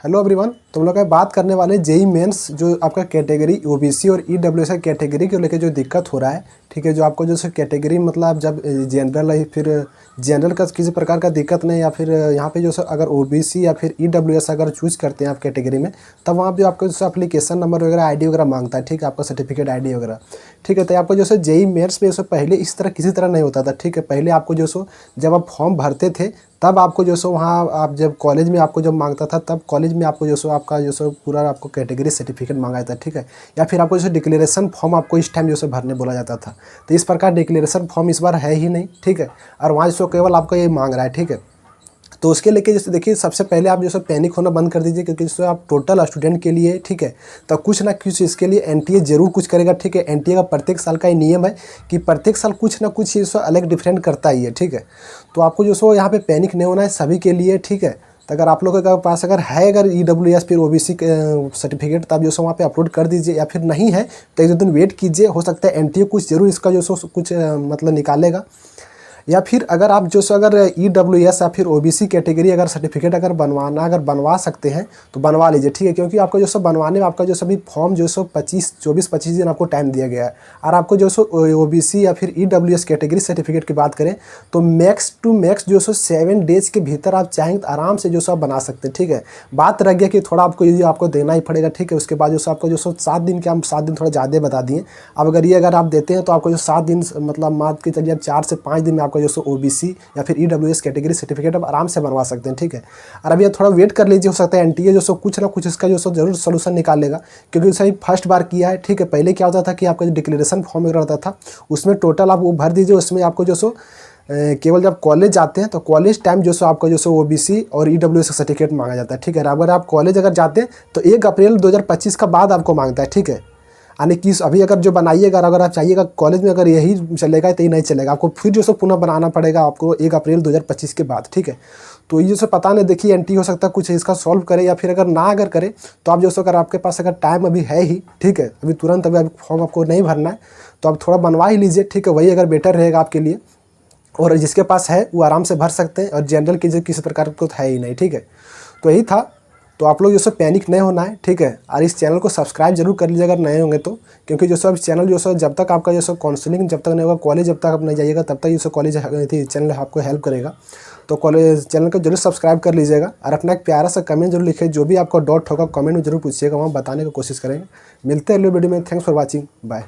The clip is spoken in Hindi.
हेलो एवरीवन, तुम लोग बात करने वाले जेई मेंस जो आपका कैटेगरी ओबीसी और ईडब्ल्यूएस कैटेगरी को लेकर जो दिक्कत हो रहा है। ठीक है, जो आपको जो कैटेगरी मतलब जब जनरल है फिर जनरल का किसी प्रकार का दिक्कत नहीं, या फिर यहाँ पे जो अगर ओबीसी या फिर ईडब्ल्यूएस अगर चूज करते हैं आप कैटेगरी में, तब वहाँ पे आपको जो एप्लीकेशन नंबर वगैरह आईडी वगैरह मांगता है। ठीक है, आपका सर्टिफिकेट आईडी वगैरह। ठीक है, तो आपको जो जेई मेंस में पहले इस तरह किसी तरह नहीं होता था। ठीक है, पहले आपको जो जब आप फॉर्म भरते थे तब आपको जो वहाँ आप जब कॉलेज में आपको जब मांगता था, तब कॉलेज में आपको जो आपका जो पूरा आपको कैटेगरी सर्टिफिकेट मांगा जाता है। ठीक है, या फिर आपको जो डिक्लेरेशन फॉर्म आपको इस टाइम जो भरने बोला जाता था। तो इस प्रकार डिक्लेरेशन फॉर्म इस बार है ही नहीं। ठीक है, और वहाँ जो केवल आपको ये मांग रहा है। ठीक है, तो उसके लेके जैसे देखिए, सबसे पहले आप जो पैनिक होना बंद कर दीजिए, क्योंकि जो आप टोटल स्टूडेंट के लिए, ठीक है, तो कुछ ना कुछ इसके लिए एनटीए जरूर कुछ करेगा। ठीक है, एनटीए का प्रत्येक साल का ही नियम है कि प्रत्येक साल कुछ ना कुछ चीज़ अलग डिफरेंट करता ही है। ठीक है, तो आपको जो यहाँ पे पैनिक नहीं होना है सभी के लिए। ठीक है, तो अगर आप लोगों के पास अगर है अगर ईडब्ल्यूएस फिर ओबीसी सर्टिफिकेट, तो आप जो वहाँ पे अपलोड कर दीजिए, या फिर नहीं है तो एक दो दिन वेट कीजिए, हो सकता है एनटीए कुछ जरूर इसका जो कुछ मतलब निकालेगा। या फिर अगर आप जो अगर ईडब्ल्यूएस या फिर ओबीसी कैटेगरी अगर सर्टिफिकेट अगर बनवा सकते हैं तो बनवा लीजिए। ठीक है, क्योंकि आपको जो बनवाने में आपका जो सभी फॉर्म जो 24-25 दिन आपको टाइम दिया गया है। और आपको जो ओबीसी या फिर ईडब्ल्यूएस कैटेगरी सर्टिफिकेट की बात करें तो मैक्स टू मैक्स जो 7 डेज के भीतर आप चाहेंगे तो आराम से जो आप बना सकते हैं। ठीक है, बात रह गया कि थोड़ा आपको देना ही पड़ेगा। ठीक है, उसके बाद जो आपको जो 7 दिन के, हम 7 दिन थोड़ा ज़्यादा बता दिए। अब अगर ये अगर आप देते हैं तो आपको जो 7 दिन मतलब मान के चलिए 4 से 5 दिन में आपको जो ओबीसी या फिर ईडब्ल्यूएस कैटेगरी सर्टिफिकेट आप आराम से बनवा सकते हैं। ठीक है, और अभी थोड़ा वेट कर लीजिए, हो सकता है एनटीए जो कुछ ना कुछ इसका जो जरूर सोल्यूशन निकालेगा, क्योंकि सही फर्स्ट बार किया है। ठीक है, पहले क्या होता था कि आपका जो डिक्लेरेशन फॉर्म वगैरह रहता था उसमें टोटल आप वो भर दीजिए, उसमें आपको जो केवल जब कॉलेज जाते हैं तो कॉलेज टाइम जो आपका जो ओबीसी और ईडब्ल्यूएस का सर्टिफिकेट मांगा जाता है। ठीक है, अगर आप कॉलेज अगर जाते हैं तो 1 अप्रैल 2025 का बाद आपको मांगता है। ठीक है, यानी कि अभी अगर जो बनाइएगा, अगर आप चाहिएगा कॉलेज में अगर यही चलेगा तो ये नहीं चलेगा, आपको फिर जो पुनः बनाना पड़ेगा आपको 1 अप्रैल 2025 के बाद। ठीक है, तो ये जो पता नहीं, देखिए एनटी हो सकता है कुछ इसका सॉल्व करे, या फिर अगर ना अगर करे तो आप जो अगर आपके पास अगर टाइम अभी है ही, ठीक है, अभी तुरंत अभी फॉर्म आपको नहीं भरना है तो आप थोड़ा बनवा ही लीजिए। ठीक है, वही अगर बेटर रहेगा आपके लिए, और जिसके पास है वो आराम से भर सकते हैं, और जनरल की जो किसी प्रकार को है ही नहीं। ठीक है, तो यही था। तो आप लोग जो पैनिक नहीं होना है। ठीक है, और इस चैनल को सब्सक्राइब जरूर कर लीजिए अगर नए होंगे तो, क्योंकि जो चैनल जो जब तक आपका जो काउंसलिंग जब तक नहीं होगा, कॉलेज जब तक आप नहीं जाइएगा तब तक ये कॉलेज चैनल आपको हेल्प करेगा। तो कॉलेज चैनल को जरूर सब्सक्राइब कर लीजिएगा, और अपना एक प्यारा सा कमेंट जरूर लिखिए, जो भी आपका डाउट होगा कमेंट में जरूर पूछिएगा, वहाँ बताने की कोशिश करेंगे। मिलते हैं अगले वीडियो में। Thanks for watching, bye.